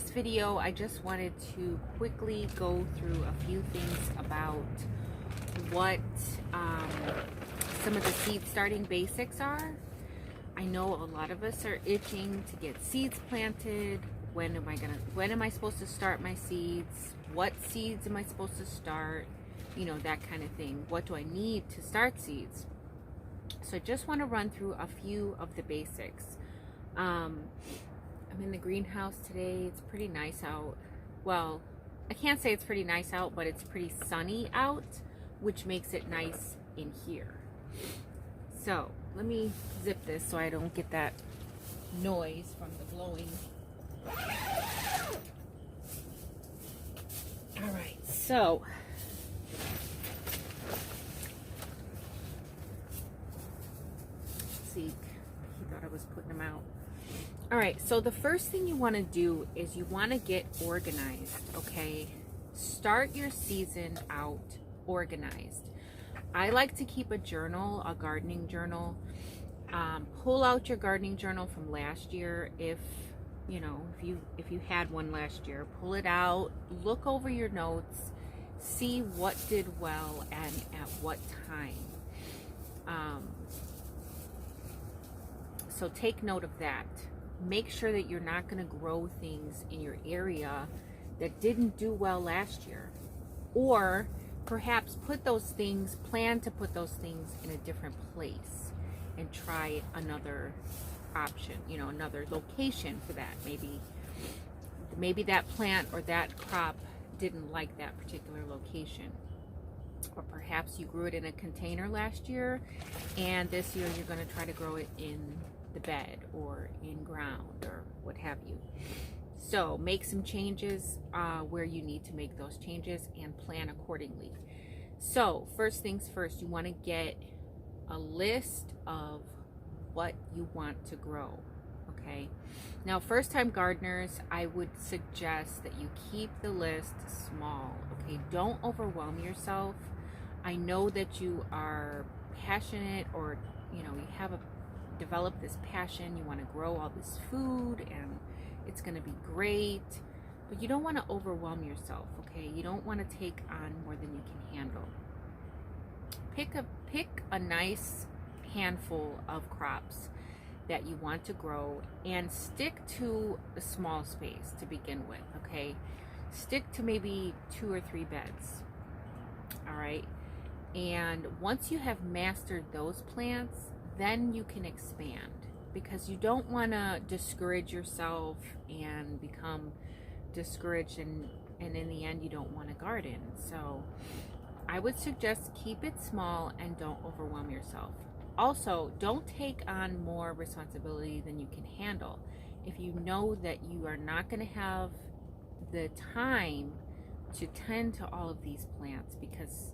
this video, I just wanted to quickly go through a few things about what some of the seed starting basics are. I know a lot of us are itching to get seeds planted. When am I supposed to start my seeds? What seeds am I supposed to start? You know, that kind of thing. What do I need to start seeds? So I just want to run through a few of the basics. I'm in the greenhouse today. It's pretty nice out. Well, I can't say it's pretty nice out, but it's pretty sunny out, which makes it nice in here. So let me zip this so I don't get that noise from the blowing. All right, so let's see, he thought I was putting them out. All right, so the first thing you want to do is you want to get organized, okay? Start your season out organized. I like to keep a journal, a gardening journal. Pull out your gardening journal from last year. If you had one last year, pull it out, look over your notes, see what did well and at what time. So take note of that. Make sure that you're not going to grow things in your area that didn't do well last year, or perhaps plan to put those things in a different place and try another option, another location for that. Maybe that plant or that crop didn't like that particular location, or perhaps you grew it in a container last year and this year you're going to try to grow it in the bed or in ground or what have you. So make some changes where you need to make those changes and plan accordingly. So first things first, you want to get a list of what you want to grow. Okay, now first time gardeners, I would suggest that you keep the list small. Okay, don't overwhelm yourself. I know that you are passionate, or you have developed this passion, you want to grow all this food and it's going to be great, but you don't want to overwhelm yourself. Okay, you don't want to take on more than you can handle. Pick a nice handful of crops that you want to grow and stick to a small space to begin with. Okay, stick to maybe 2 or 3 beds. All right, and once you have mastered those plants, then you can expand, because you don't want to discourage yourself and become discouraged and in the end you don't want to garden. So I would suggest keep it small and don't overwhelm yourself. Also, don't take on more responsibility than you can handle. If you know that you are not going to have the time to tend to all of these plants, because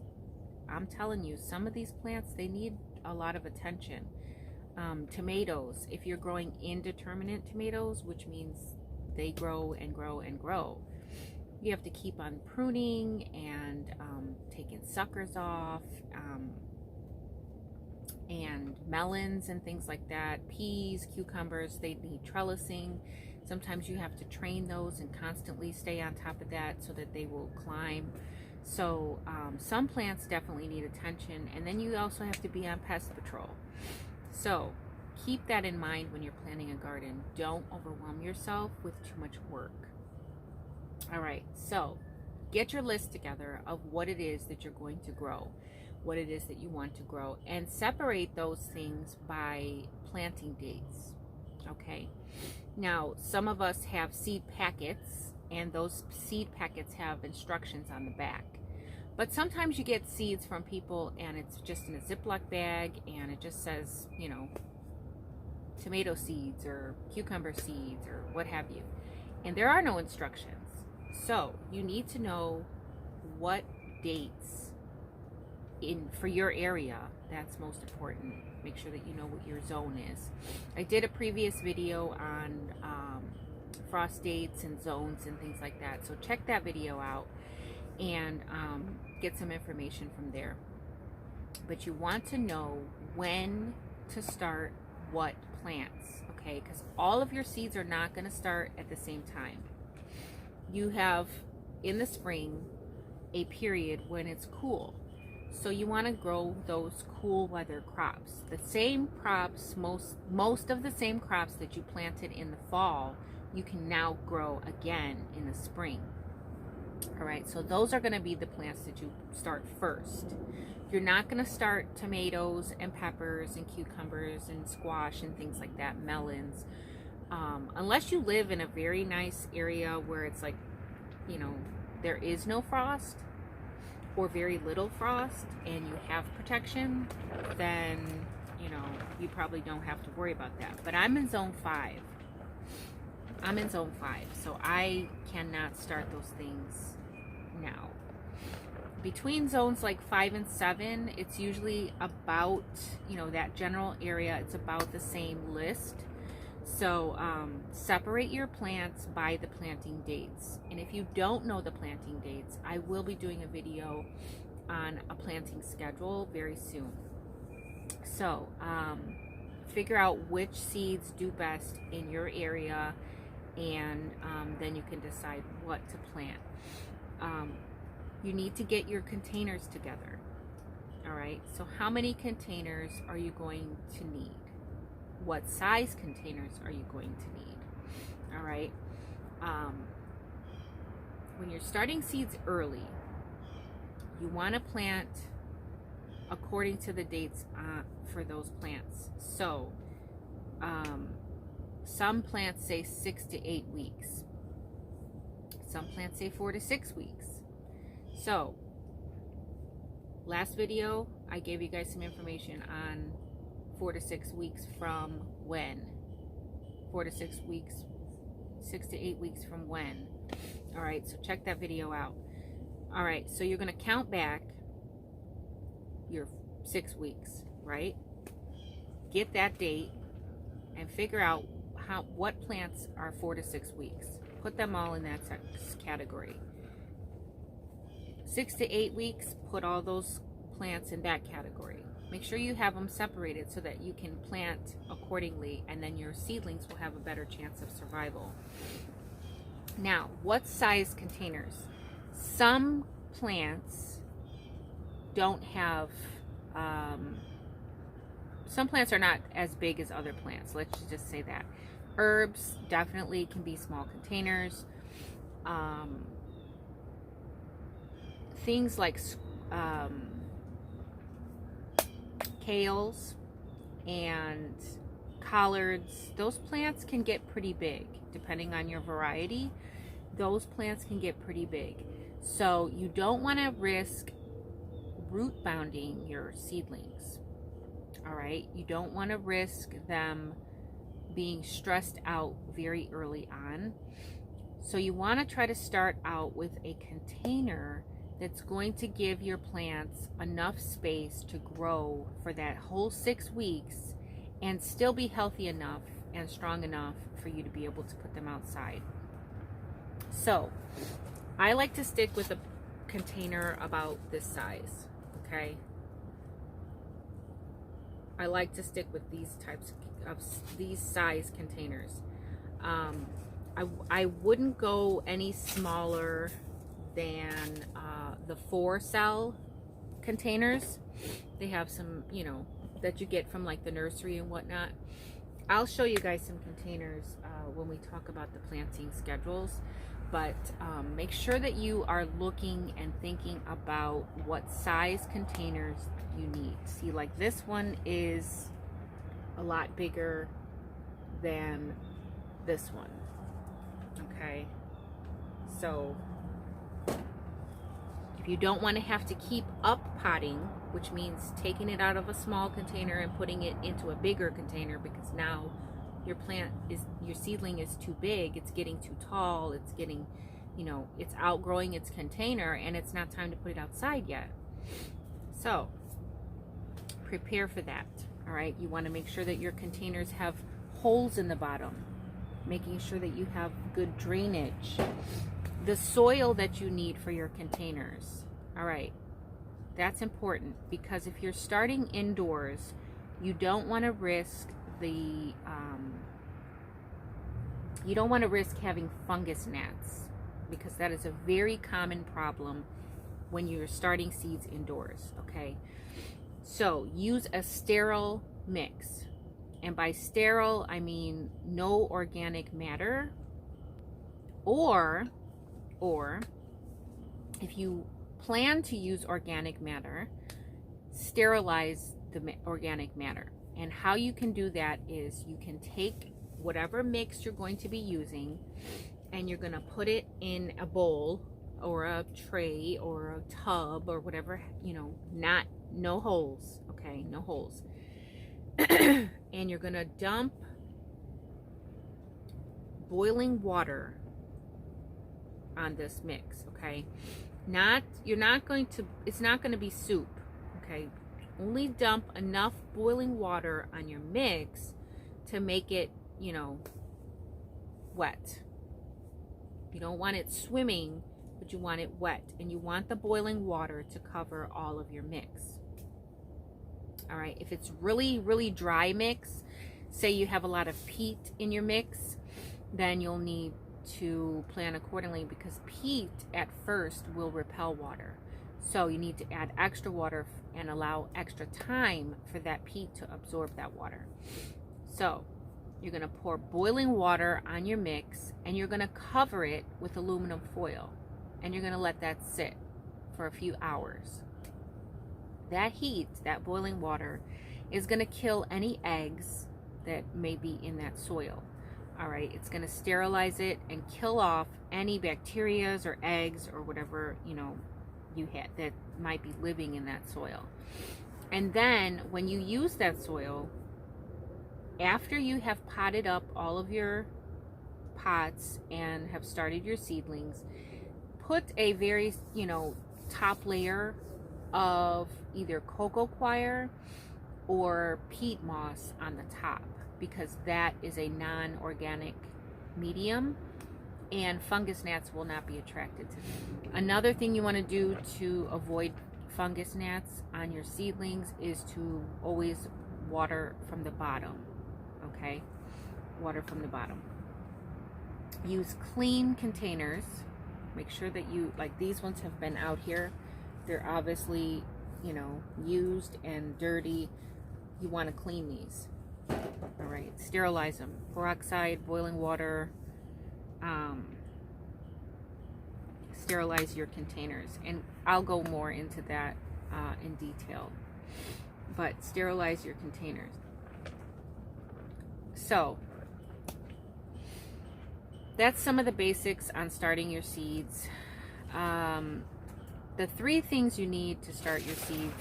I'm telling you, some of these plants, they need a lot of attention. Tomatoes, if you're growing indeterminate tomatoes, which means they grow and grow and grow, you have to keep on pruning and taking suckers off, and melons and things like that. Peas, cucumbers, they need trellising. Sometimes you have to train those and constantly stay on top of that so that they will climb. So some plants definitely need attention, and then you also have to be on pest patrol. So keep that in mind when you're planning a garden. Don't overwhelm yourself with too much work. All right, so get your list together of what it is that you're going to grow, what it is that you want to grow, and separate those things by planting dates. Okay, now some of us have seed packets, and those seed packets have instructions on the back. But sometimes you get seeds from people and it's just in a Ziploc bag and it just says, tomato seeds or cucumber seeds or what have you. And there are no instructions. So you need to know what dates for your area. That's most important. Make sure that you know what your zone is. I did a previous video on frost dates and zones and things like that. So check that video out and get some information from there. But you want to know when to start what plants, okay? Because all of your seeds are not going to start at the same time. you have in the spring a period when it's cool. So you want to grow those cool weather crops. The same crops, most of the same crops that you planted in the fall, you can now grow again in the spring. All right, so those are going to be the plants that you start first. You're not going to start tomatoes and peppers and cucumbers and squash and things like that, melons, unless you live in a very nice area where it's like, you know, there is no frost or very little frost and you have protection, then, you know, you probably don't have to worry about that. But I'm in zone 5. I'm in zone 5, so I cannot start those things now. Between zones like 5 and 7, it's usually about, you know, that general area, it's about the same list. So separate your plants by the planting dates. And if you don't know the planting dates, I will be doing a video on a planting schedule very soon. So figure out which seeds do best in your area, and then you can decide what to plant. You need to get your containers together. All right, so how many containers are you going to need? What size containers are you going to need? All right, when you're starting seeds early, you want to plant according to the dates for those plants. So some plants say 6 to 8 weeks. Some plants say 4 to 6 weeks. So last video, I gave you guys some information on 4 to 6 weeks from when. 4 to 6 weeks, 6 to 8 weeks from when. All right, so check that video out. All right, so you're going to count back your 6 weeks, right? Get that date and figure out what plants are 4 to 6 weeks. Put them all in that category. 6 to 8 weeks, put all those plants in that category. Make sure you have them separated so that you can plant accordingly, and then your seedlings will have a better chance of survival. Now, what size containers? Some plants don't have, some plants are not as big as other plants. Let's just say that. Herbs definitely can be small containers. Things like kales and collards, those plants can get pretty big depending on your variety. Those plants can get pretty big. So you don't want to risk root bounding your seedlings. All right, you don't want to risk them being stressed out very early on. So you want to try to start out with a container that's going to give your plants enough space to grow for that whole 6 weeks and still be healthy enough and strong enough for you to be able to put them outside. So I like to stick with a container about this size, okay? I like to stick with these types of these size containers. I wouldn't go any smaller than the 4-cell containers. They have some, you know, that you get from like the nursery and whatnot. I'll show you guys some containers when we talk about the planting schedules, but make sure that you are looking and thinking about what size containers you need. See, like this one is a lot bigger than this one, okay? So if you don't want to have to keep up potting, which means taking it out of a small container and putting it into a bigger container because now your seedling is too big, it's getting too tall, it's getting, you know, it's outgrowing its container and it's not time to put it outside yet. So prepare for that. All right, you want to make sure that your containers have holes in the bottom, making sure that you have good drainage. The soil that you need for your containers, all right, that's important because if you're starting indoors, you don't want to risk having fungus gnats, because that is a very common problem when you're starting seeds indoors, okay? So use a sterile mix. And by sterile, I mean no organic matter, or if you plan to use organic matter, sterilize the organic matter. And how you can do that is you can take whatever mix you're going to be using and you're going to put it in a bowl or a tray or a tub or whatever, you know, no holes, okay, no holes. And you're going to dump boiling water on this mix, okay? It's not going to be soup, okay? Only dump enough boiling water on your mix to make it, you know, wet. You don't want it swimming, but you want it wet, and you want the boiling water to cover all of your mix. All right, if it's really, really dry mix, say you have a lot of peat in your mix, then you'll need to plan accordingly, because peat at first will repel water. So you need to add extra water and allow extra time for that peat to absorb that water. So you're going to pour boiling water on your mix and you're going to cover it with aluminum foil, and you're going to let that sit for a few hours. That heat, that boiling water, is going to kill any eggs that may be in that soil. All right, it's going to sterilize it and kill off any bacterias or eggs or whatever, you know, you had that might be living in that soil. And then when you use that soil, after you have potted up all of your pots and have started your seedlings, put a very, you know, top layer of either cocoa coir or peat moss on the top, because that is a non-organic medium and fungus gnats will not be attracted to them. Another thing you want to do to avoid fungus gnats on your seedlings is to always water from the bottom, okay? Water from the bottom. Use clean containers. Make sure that you, like these ones have been out here. They're obviously, you know, used and dirty. You want to clean these. All right, sterilize them. Peroxide, boiling water. Sterilize your containers, and I'll go more into that in detail. But sterilize your containers. So that's some of the basics on starting your seeds. The three things you need to start your seeds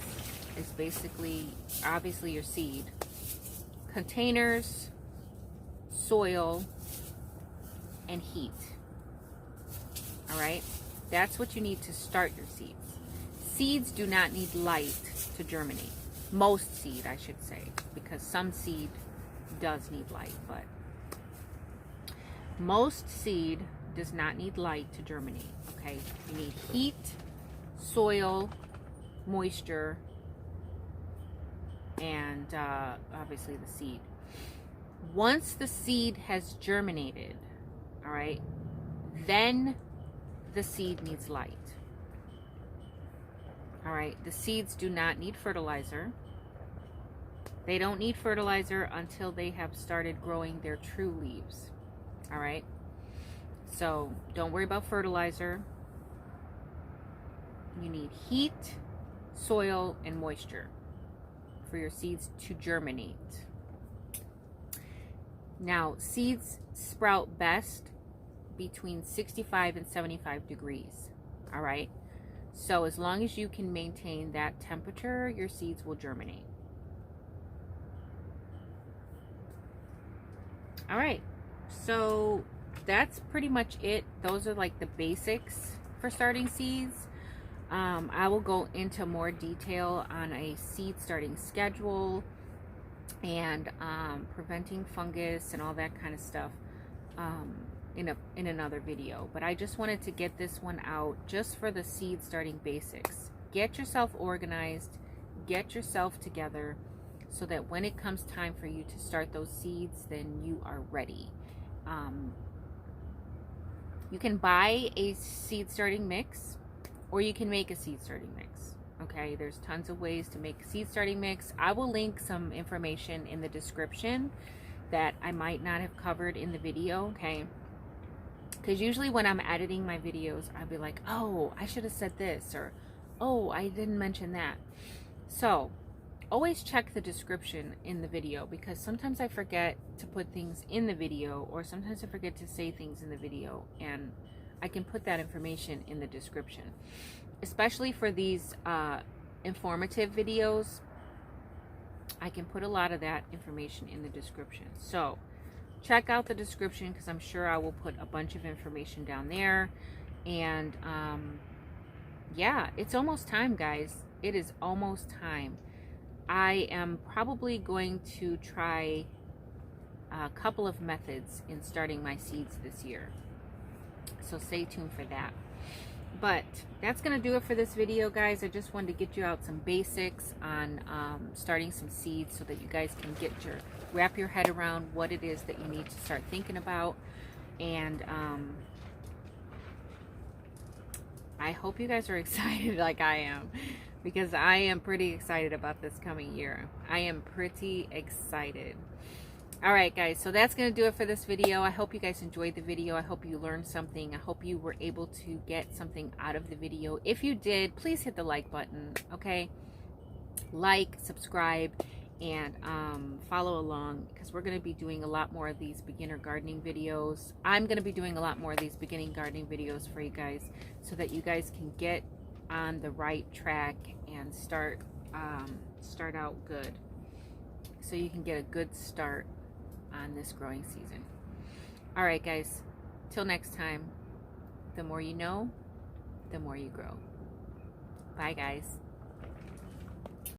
is basically, obviously, your seed, containers, soil, and heat. All right, that's what you need to start your seeds. Seeds do not need light to germinate. Most seed, I should say, because some seed does need light, but most seed does not need light to germinate. Okay, you need heat, soil, moisture, and obviously the seed. Once the seed has germinated, all right, then the seed needs light. All right, the seeds do not need fertilizer. They don't need fertilizer until they have started growing their true leaves. All right, so don't worry about fertilizer. You need heat, soil, and moisture for your seeds to germinate. Now, seeds sprout best between 65 and 75 degrees. All right, so as long as you can maintain that temperature, your seeds will germinate. All right, so that's pretty much it. Those are like the basics for starting seeds. I will go into more detail on a seed starting schedule and preventing fungus and all that kind of stuff in another video. But I just wanted to get this one out just for the seed starting basics. Get yourself organized, get yourself together, so that when it comes time for you to start those seeds, then you are ready. You can buy a seed starting mix, or you can make a seed starting mix. Okay, there's tons of ways to make a seed starting mix. I will link some information in the description that I might not have covered in the video, okay? Because usually when I'm editing my videos, I'll be like, oh, I should have said this, or oh, I didn't mention that. So always check the description in the video, because sometimes I forget to put things in the video, or sometimes I forget to say things in the video, and I can put that information in the description. Especially for these informative videos, I can put a lot of that information in the description. So check out the description, because I'm sure I will put a bunch of information down there. And yeah, it's almost time, guys. It is almost time. I am probably going to try a couple of methods in starting my seeds this year, so stay tuned for that. But that's going to do it for this video, guys. I just wanted to get you out some basics on starting some seeds, so that you guys can wrap your head around what it is that you need to start thinking about. And I hope you guys are excited like I am, because I am pretty excited about this coming year. I am pretty excited. All right, guys, so that's going to do it for this video. I hope you guys enjoyed the video. I hope you learned something. I hope you were able to get something out of the video. If you did, please hit the like button, okay? Like, subscribe, and follow along, because we're going to be doing a lot more of these beginner gardening videos. I'm going to be doing a lot more of these beginning gardening videos for you guys, so that you guys can get on the right track and start out good, so you can get a good start on this growing season. All right, guys, till next time, the more you know, the more you grow. Bye, guys.